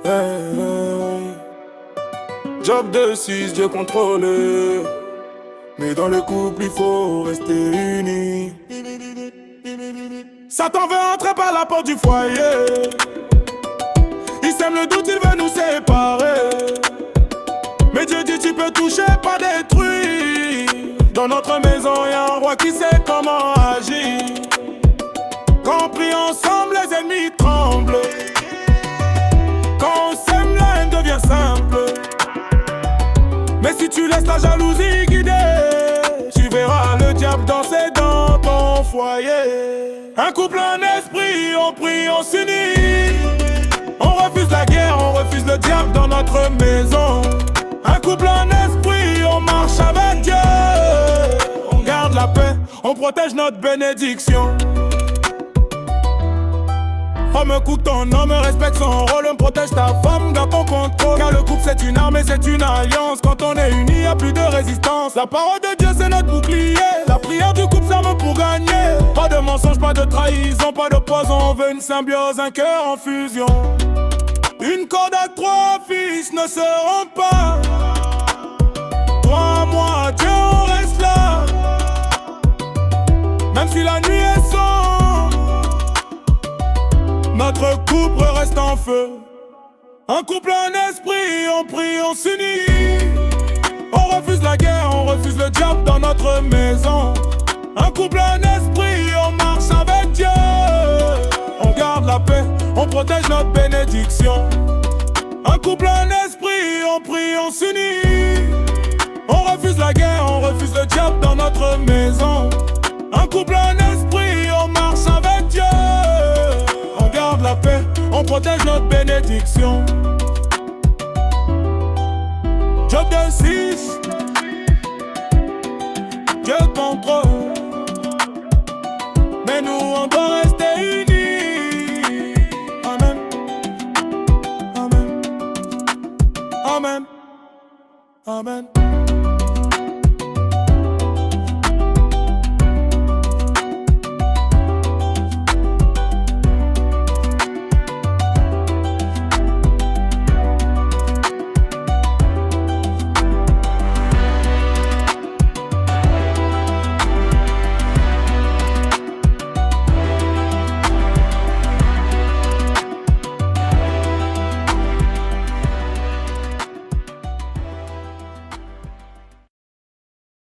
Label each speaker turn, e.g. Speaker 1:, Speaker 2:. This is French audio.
Speaker 1: Hey. Job de 6, Dieu contrôlé. Mais dans le couple, il faut rester unis. Satan veut entrer par la porte du foyer. Il sème le doute, il veut nous séparer. Mais Dieu dit tu peux toucher, pas détruire. Dans notre maison, y a un roi qui sait comment agir. Quand on prie ensemble, les ennemis tremblent. Quand on s'aime, la haine devient simple. Mais si tu laisses la jalousie guider, tu verras le diable danser dans ton foyer. Un couple, un esprit, on prie, on s'unit. On refuse la guerre, on refuse le diable dans notre maison. Un couple, un esprit, on marche avec Dieu. On garde la paix, on protège notre bénédiction. Homme, écoute ton homme, respecte son rôle, protège ta femme, garde ton contrôle. Car le couple c'est une arme et c'est une alliance. Quand on est unis, y'a plus de résistance. La parole de Dieu c'est notre bouclier. La prière du couple s'arme pour gagner. Pas de mensonge, pas de trahison, pas de poison. On veut une symbiose, un cœur en fusion. Une corde à 3 fils ne se rompt pas. Toi, moi, Dieu, on reste là. Même si la nuit est sombre, notre couple reste en feu. Un couple, un esprit, on prie, on s'unit. On refuse la guerre, on refuse le diable dans notre maison. Un couple, un esprit, on marche avec Dieu. On garde la paix, on protège notre bénédiction. Un couple, un esprit, on prie, on s'unit. On refuse la guerre, on refuse le diable dans notre maison. Un couple, un esprit, on marche avec Dieu. On garde la paix, on protège notre bénédiction. Job de 6, Dieu contrôle. Mais nous on doit